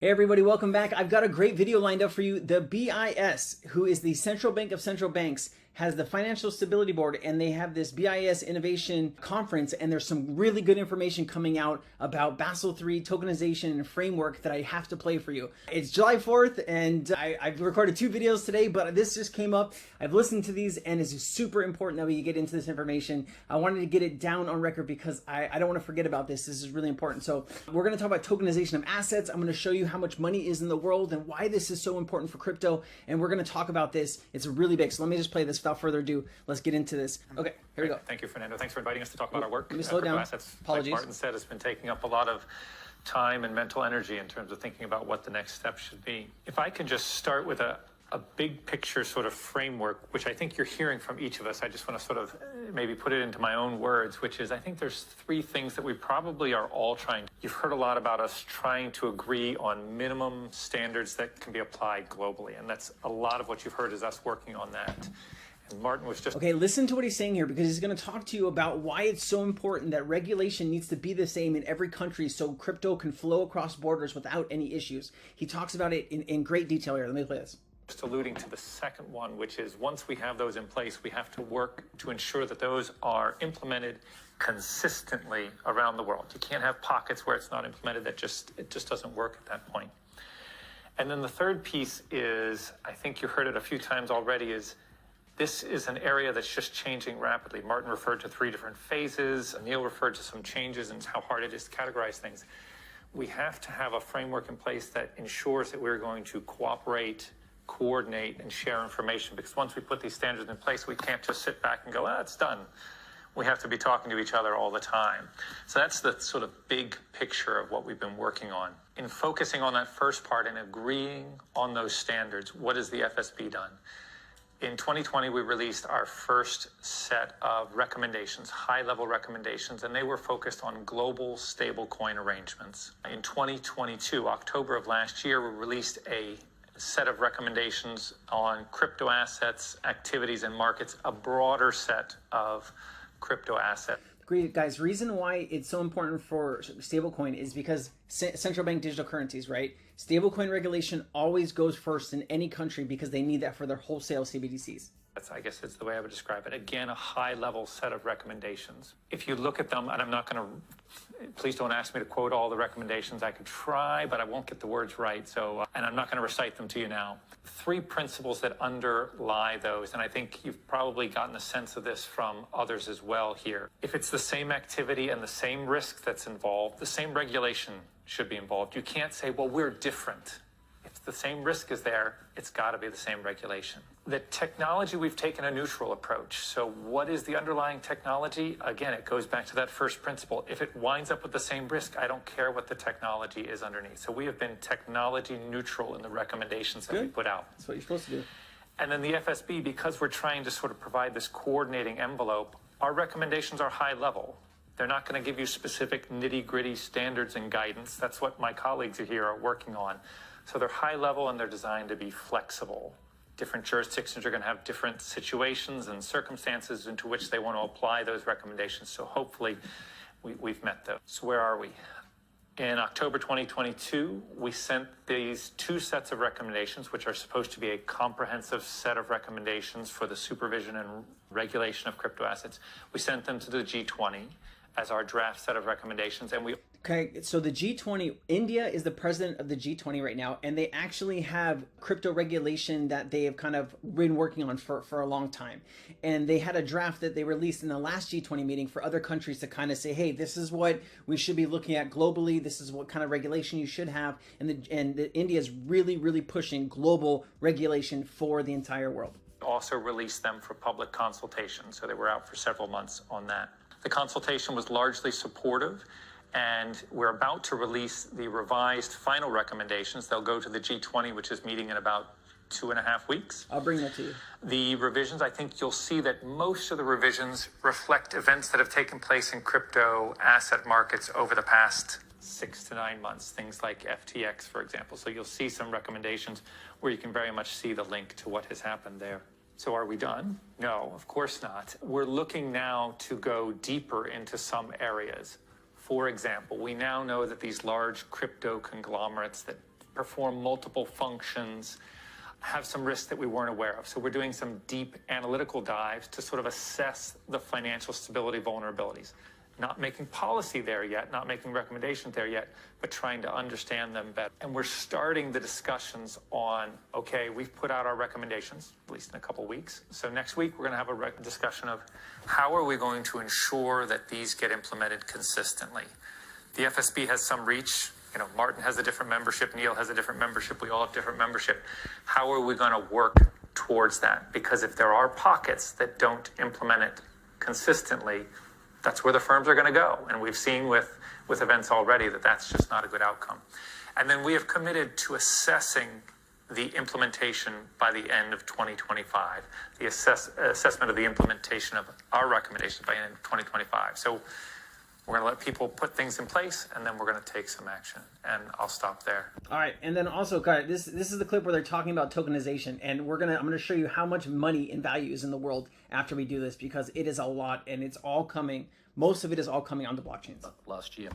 Hey everybody, welcome back. I've got a great video lined up for you. The BIS, who is the Central Bank of Central Banks, has the Financial Stability Board, and they have this BIS Innovation Conference, and there's some really good information coming out about Basel III tokenization and framework that I have to play for you. It's July 4th, and I've recorded 2 videos today, but this just came up. I've listened to these, and it's super important that we get into this information. I wanted to get it down on record because I don't want to forget about this. This is really important. So we're going to talk about tokenization of assets. I'm going to show you how much money is in the world and why this is so important for crypto, and we're going to talk about this. It's really big. So let me just play this. Without further ado, let's get into this. Okay, here we go. Thank you, Fernando. Thanks for inviting us to talk about our work. Let me slow down. Assets, Apologies. like Martin said, has been taking up a lot of time and mental energy in terms of thinking about what the next step should be. If I can just start with a big picture sort of framework, which I think you're hearing from each of us. I just want to sort of maybe put it into my own words, which is I think there's 3 things that we probably are all trying. You've heard a lot about us trying to agree on minimum standards that can be applied globally. And that's a lot of what you've heard is us working on that. And Martin was just... Okay, listen to what he's saying here, because he's going to talk to you about why it's so important that regulation needs to be the same in every country so crypto can flow across borders without any issues. He talks about it in great detail here. Let me play this. Just alluding to the second one, which is once we have those in place, we have to work to ensure that those are implemented consistently around the world. You can't have pockets where it's not implemented. It just doesn't work at that point. And then the third piece is, I think you heard it a few times already, is this is an area that's just changing rapidly. Martin referred to 3 different phases. Neil referred to some changes and how hard it is to categorize things. We have to have a framework in place that ensures that we're going to cooperate, coordinate, and share information, because once we put these standards in place, we can't just sit back and go, it's done. We have to be talking to each other all the time. So that's the sort of big picture of what we've been working on. In focusing on that first part and agreeing on those standards, what has the FSB done? In 2020, we released our first set of recommendations, high-level recommendations, and they were focused on global stablecoin arrangements. In 2022, October of last year, we released a set of recommendations on crypto assets, activities, and markets, a broader set of crypto assets. Great, guys. Reason why it's so important for stablecoin is because central bank digital currencies, right? Stablecoin regulation always goes first in any country because they need that for their wholesale CBDCs. I guess that's the way I would describe it. Again, a high-level set of recommendations. If you look at them, and I'm not going to, please don't ask me to quote all the recommendations. I could try, but I won't get the words right. And I'm not going to recite them to you now. 3 principles that underlie those, and I think you've probably gotten a sense of this from others as well here. If it's the same activity and the same risk that's involved, the same regulation should be involved. You can't say, well, we're different. If the same risk is there, it's got to be the same regulation. The technology, we've taken a neutral approach. So what is the underlying technology? Again, it goes back to that first principle. If it winds up with the same risk, I don't care what the technology is underneath. So we have been technology neutral in the recommendations that we put out. That's what you're supposed to do. And then the FSB, because we're trying to sort of provide this coordinating envelope, our recommendations are high level. They're not going to give you specific nitty-gritty standards and guidance. That's what my colleagues here are working on. So they're high level and they're designed to be flexible. Different jurisdictions are going to have different situations and circumstances into which they want to apply those recommendations. So hopefully we've met those. So where are we? In October 2022, we sent these 2 sets of recommendations, which are supposed to be a comprehensive set of recommendations for the supervision and regulation of crypto assets. We sent them to the G20 as our draft set of recommendations, and we... Okay, so the G20, India is the president of the G20 right now, and they actually have crypto regulation that they have kind of been working on for a long time. And they had a draft that they released in the last G20 meeting for other countries to kind of say, hey, this is what we should be looking at globally. This is what kind of regulation you should have. And India is really, really pushing global regulation for the entire world. Also released them for public consultation, so they were out for several months on that. The consultation was largely supportive, and we're about to release the revised final recommendations. They'll go to the G20, which is meeting in about 2.5 weeks. I'll bring that to you. The revisions, I think you'll see that most of the revisions reflect events that have taken place in crypto asset markets over the past 6 to 9 months, things like FTX, for example. So you'll see some recommendations where you can very much see the link to what has happened there. So are we done? No, of course not. We're looking now to go deeper into some areas. For example, we now know that these large crypto conglomerates that perform multiple functions, have some risks that we weren't aware of. So we're doing some deep analytical dives to sort of assess the financial stability vulnerabilities. Not making policy there yet, not making recommendations there yet, but trying to understand them better. And we're starting the discussions on, okay, we've put out our recommendations, at least in a couple weeks. So next week, we're going to have a discussion of how are we going to ensure that these get implemented consistently. The FSB has some reach. You know, Martin has a different membership, Neil has a different membership, we all have different membership. How are we going to work towards that? Because if there are pockets that don't implement it consistently, that's where the firms are going to go. And we've seen with events already that that's just not a good outcome. And then we have committed to assessing the implementation by the end of 2025, the assessment of the implementation of our recommendations by the end of 2025. So we're going to let people put things in place, and then we're going to take some action. And I'll stop there. All right, and then also, this is the clip where they're talking about tokenization, and I'm gonna show you how much money and value is in the world after we do this, because it is a lot, and it's all coming. Most of it is all coming onto blockchains. Last year.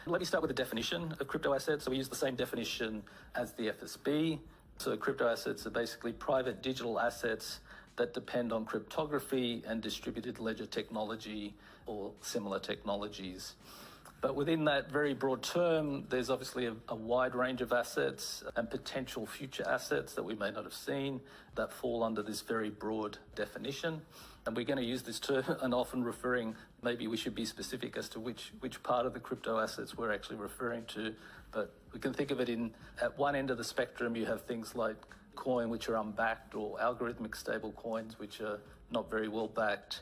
Let me start with the definition of crypto assets. So we use the same definition as the FSB. So crypto assets are basically private digital assets that depend on cryptography and distributed ledger technology or similar technologies. But within that very broad term, there's obviously a wide range of assets and potential future assets that we may not have seen that fall under this very broad definition. And we're going to use this term and often referring, maybe we should be specific as to which part of the crypto assets we're actually referring to. But we can think of it at one end of the spectrum, you have things like coin, which are unbacked, or algorithmic stable coins, which are not very well backed.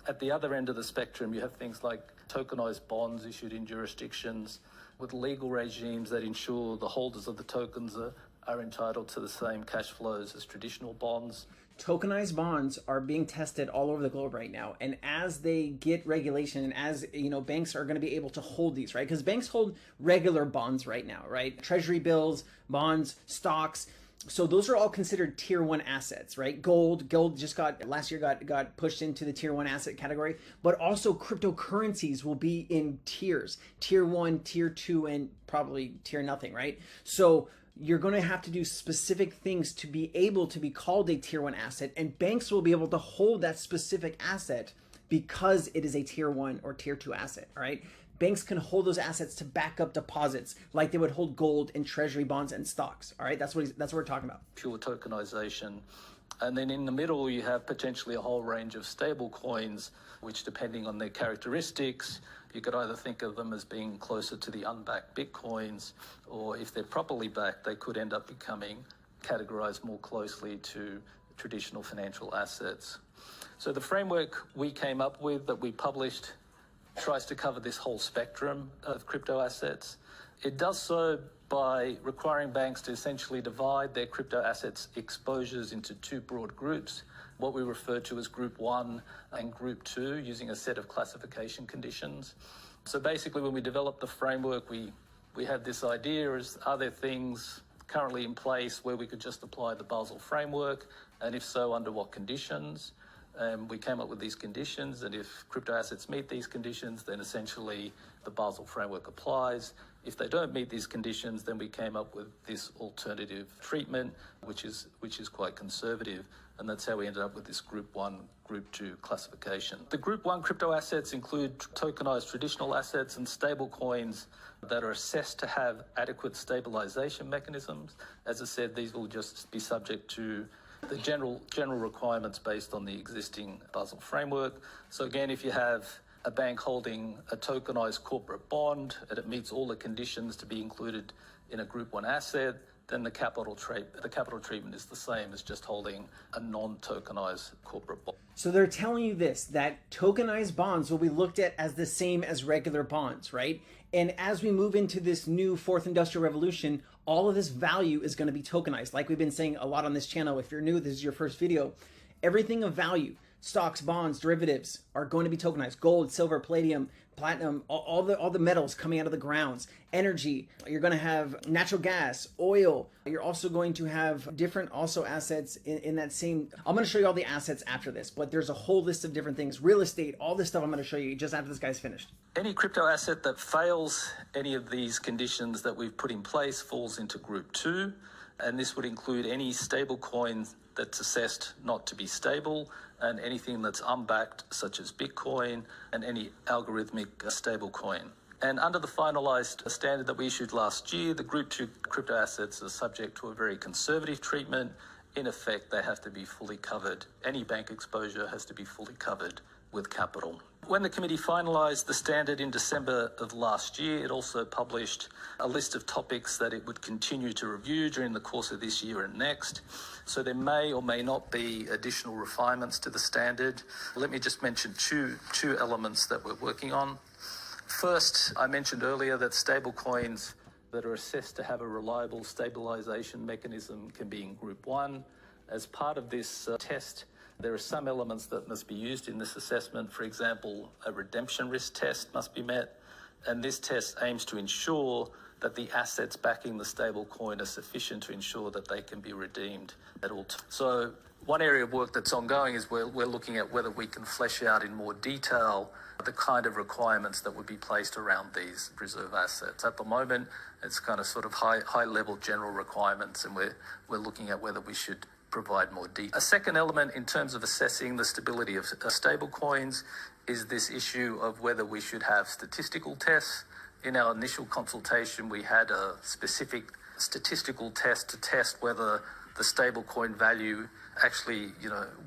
At the other end of the spectrum, you have things like tokenized bonds issued in jurisdictions with legal regimes that ensure the holders of the tokens are entitled to the same cash flows as traditional bonds. Tokenized bonds are being tested all over the globe right now, and as they get regulation, and as banks are going to be able to hold these, right? Because banks hold regular bonds right now, right? Treasury bills, bonds, stocks. So those are all considered tier one assets, right? Gold just last year got pushed into the tier one asset category, but also cryptocurrencies will be in tiers, tier one, tier two, and probably tier nothing, right? So you're going to have to do specific things to be able to be called a tier one asset, and banks will be able to hold that specific asset because it is a tier one or tier two asset, all right? Banks can hold those assets to back up deposits like they would hold gold and treasury bonds and stocks. All right, that's what we're talking about. Pure tokenization. And then in the middle, you have potentially a whole range of stable coins, which depending on their characteristics, you could either think of them as being closer to the unbacked Bitcoins, or if they're properly backed, they could end up becoming categorized more closely to traditional financial assets. So the framework we came up with that we published tries to cover this whole spectrum of crypto assets. It does so by requiring banks to essentially divide their crypto assets exposures into two broad groups, what we refer to as Group 1 and Group 2, using a set of classification conditions. So basically, when we developed the framework, we had this idea is, are there things currently in place where we could just apply the Basel framework, and if so, under what conditions? We came up with these conditions, and if crypto assets meet these conditions, then essentially the Basel framework applies. If they don't meet these conditions, then we came up with this alternative treatment, which is quite conservative, and that's how we ended up with this Group 1, Group 2 classification. The Group 1 crypto assets include tokenized traditional assets and stable coins that are assessed to have adequate stabilization mechanisms. As I said, these will just be subject to the general requirements based on the existing Basel framework. So again, if you have a bank holding a tokenized corporate bond and it meets all the conditions to be included in a Group 1 asset, then the capital treatment is the same as just holding a non-tokenized corporate bond. So they're telling you this, that tokenized bonds will be looked at as the same as regular bonds, right? And as we move into this new fourth industrial revolution, all of this value is going to be tokenized. Like we've been saying a lot on this channel, if you're new, this is your first video, everything of value, stocks, bonds, derivatives are going to be tokenized. Gold, silver, palladium, platinum, all the metals coming out of the grounds, energy. You're going to have natural gas, oil. You're also going to have different also assets in that same. I'm going to show you all the assets after this, but there's a whole list of different things. Real estate, all this stuff I'm going to show you just after this guy's finished. Any crypto asset that fails any of these conditions that we've put in place falls into Group 2, and this would include any stable coin that's assessed not to be stable, and anything that's unbacked, such as Bitcoin, and any algorithmic stable coin. And under the finalized standard that we issued last year, the Group 2 crypto assets are subject to a very conservative treatment. In effect, they have to be fully covered. Any bank exposure has to be fully covered with capital. When the committee finalised the standard in December of last year, it also published a list of topics that it would continue to review during the course of this year and next. So there may or may not be additional refinements to the standard. Let me just mention two elements that we're working on. First, I mentioned earlier that stablecoins that are assessed to have a reliable stabilisation mechanism can be in Group 1. As part of this test, there are some elements that must be used in this assessment. For example, a redemption risk test must be met, and this test aims to ensure that the assets backing the stable coin are sufficient to ensure that they can be redeemed at all times. So one area of work that's ongoing is we're looking at whether we can flesh out in more detail the kind of requirements that would be placed around these reserve assets. At the moment, it's kind of sort of high level general requirements, and we're looking at whether we should provide more detail. A second element in terms of assessing the stability of stable coins is this issue of whether we should have statistical tests. In our initial consultation, we had a specific statistical test to test whether the stable coin value actually,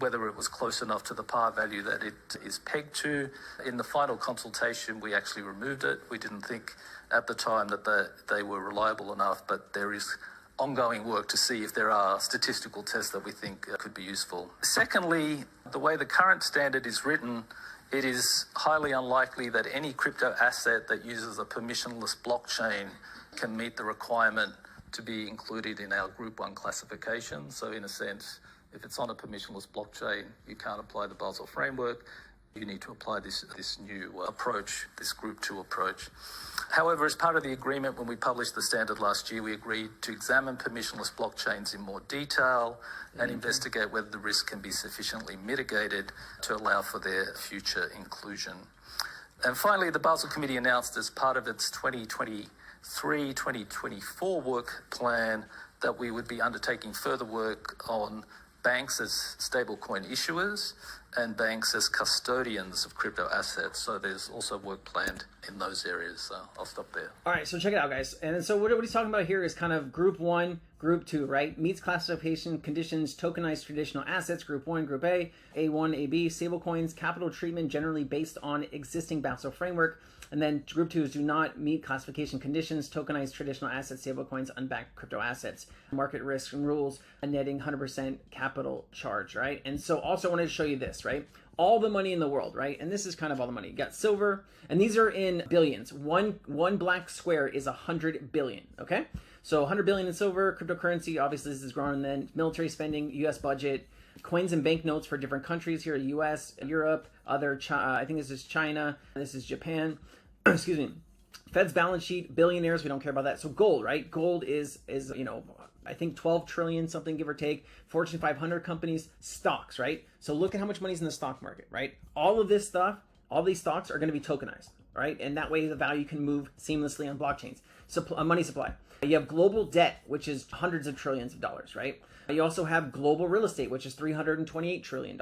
whether it was close enough to the par value that it is pegged to. In the final consultation, we actually removed it. We didn't think at the time that they were reliable enough, but there is ongoing work to see if there are statistical tests that we think could be useful. Secondly, the way the current standard is written, it is highly unlikely that any crypto asset that uses a permissionless blockchain can meet the requirement to be included in our Group 1 classification. So in a sense, if it's on a permissionless blockchain, you can't apply the Basel framework. You need to apply this new approach, this Group 2 approach. However, as part of the agreement, when we published the standard last year, we agreed to examine permissionless blockchains in more detail and investigate whether the risk can be sufficiently mitigated to allow for their future inclusion. And finally, the Basel Committee announced as part of its 2023-2024 work plan that we would be undertaking further work on banks as stablecoin issuers and banks as custodians of crypto assets. So there's also work planned in those areas. So I'll stop there. All right, so check it out, guys. And so what he's talking about here is kind of Group 1, Group 2, right? Meets classification conditions, tokenized traditional assets, Group 1, Group A, A1, AB, stablecoins, capital treatment generally based on existing Basel framework. And then Group 2 is do not meet classification conditions, tokenized traditional assets, stablecoins, unbacked crypto assets, market risk and rules, a netting 100% capital charge, right? And so also I wanted to show you this, right? All the money in the world, right? And this is kind of all the money. You got silver, and these are in billions. One black square is 100 billion, okay? So 100 billion in silver, cryptocurrency, obviously this is growing. Then military spending, US budget, coins and banknotes for different countries here, US, Europe, I think this is China, this is Japan. Excuse me. Fed's balance sheet, billionaires, we don't care about that. So gold, right? Gold is I think 12 trillion something, give or take. Fortune 500 companies, stocks, right? So look at how much money's in the stock market, right? All of this stuff, all these stocks are going to be tokenized, right? And that way the value can move seamlessly on blockchains. Money supply. You have global debt, which is hundreds of trillions of dollars, right? You also have global real estate, which is $328 trillion.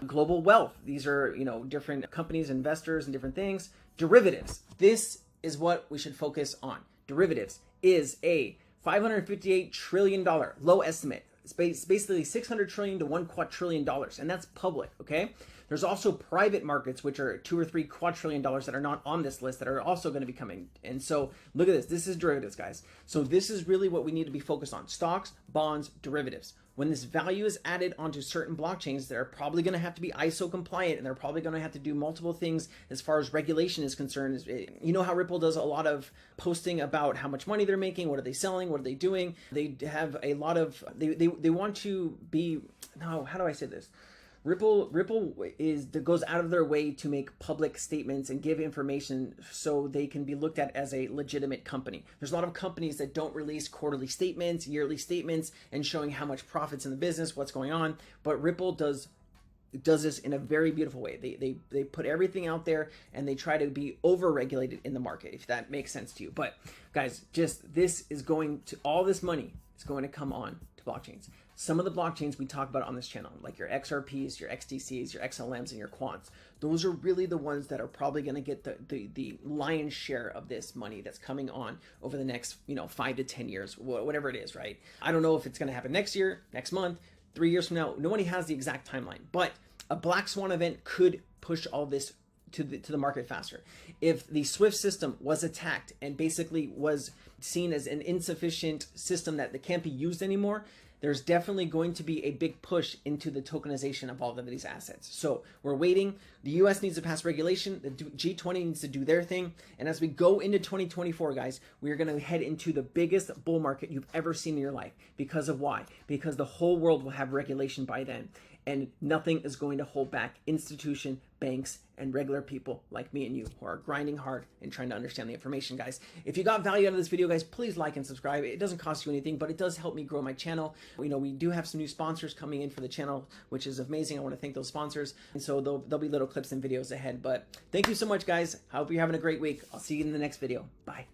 Global wealth. These are, different companies, investors, and different things. Derivatives. This is what we should focus on. Derivatives is a $558 trillion low estimate. It's basically $600 trillion to $1 quadrillion, and that's public, okay? There's also private markets, which are $2 or $3 quadrillion that are not on this list that are also going to be coming. And so look at this. This is derivatives, guys. So this is really what we need to be focused on. Stocks, bonds, derivatives. When this value is added onto certain blockchains, they're probably going to have to be ISO compliant, and they're probably going to have to do multiple things as far as regulation is concerned. You know how Ripple does a lot of posting about how much money they're making, what are they selling, what are they doing. They have a lot of, they want to be, no, how do I say this? Ripple goes out of their way to make public statements and give information so they can be looked at as a legitimate company. There's a lot of companies that don't release quarterly statements, yearly statements, and showing how much profits in the business, what's going on. But Ripple does this in a very beautiful way. They put everything out there and they try to be over-regulated in the market, if that makes sense to you. But guys, just this is going to, all this money is going to come on to blockchains. Some of the blockchains we talk about on this channel, like your XRPs, your XDCs, your XLMs, and your quants, those are really the ones that are probably going to get the lion's share of this money that's coming on over the next 5 to 10 years, whatever it is, right? I don't know if it's going to happen next year, next month, 3 years from now. Nobody has the exact timeline, but a black swan event could push all this to the market faster. If the SWIFT system was attacked and basically was seen as an insufficient system that can't be used anymore, there's definitely going to be a big push into the tokenization of all of these assets. So we're waiting. The US needs to pass regulation. The G20 needs to do their thing. And as we go into 2024, guys, we are going to head into the biggest bull market you've ever seen in your life. Because of why? Because the whole world will have regulation by then. And nothing is going to hold back institution, banks, and regular people like me and you who are grinding hard and trying to understand the information, guys. If you got value out of this video, guys, please like and subscribe. It doesn't cost you anything, but it does help me grow my channel. We do have some new sponsors coming in for the channel, which is amazing. I want to thank those sponsors. And so there'll be little clips and videos ahead. But thank you so much, guys. I hope you're having a great week. I'll see you in the next video. Bye.